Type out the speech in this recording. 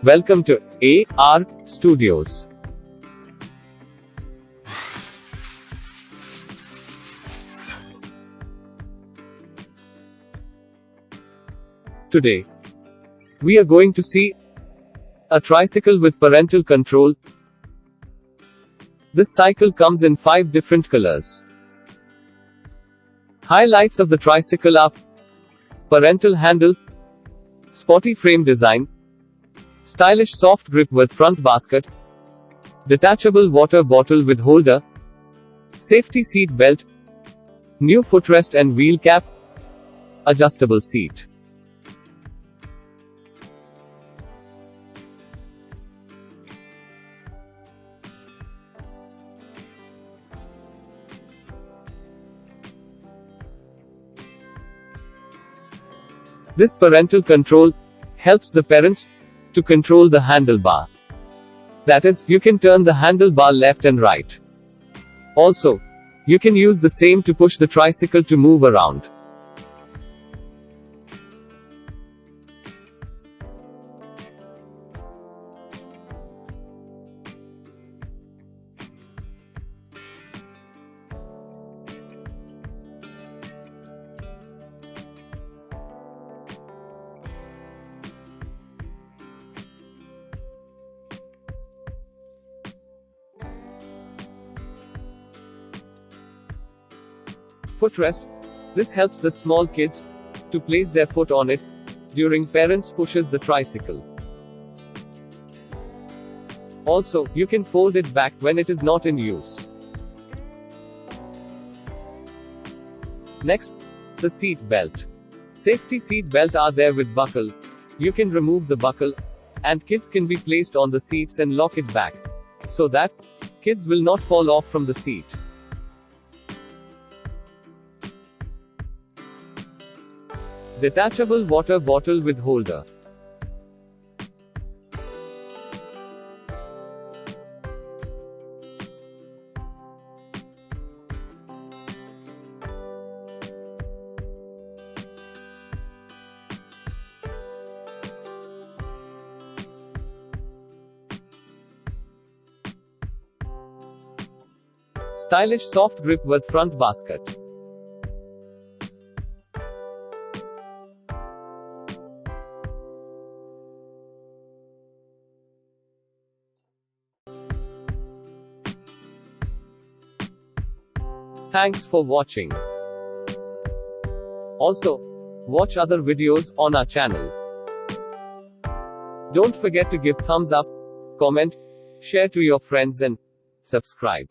Welcome to AR Studios. Today, we are going to see a tricycle with parental control. This cycle comes in 5 different colors. Highlights of the tricycle are parental handle, sporty frame design, stylish soft grip with front basket, detachable water bottle with holder, safety seat belt, new footrest and wheel cap, adjustable seat. This parental control helps the parents to control the handlebar. That is, you can turn the handlebar left and right. Also, you can use the same to push the tricycle to move around. Footrest. This helps the small kids to place their foot on it during parents pushes the tricycle. Also, you can fold it back when it is not in use. Next, the seat belt. Safety seat belt are there with buckle. You can remove the buckle, and kids can be placed on the seats and lock it back, so that kids will not fall off from the seat. Detachable water bottle with holder. Stylish soft grip with front basket. Thanks for watching. Also, watch other videos on our channel. Don't forget to give thumbs up, comment, share to your friends and subscribe.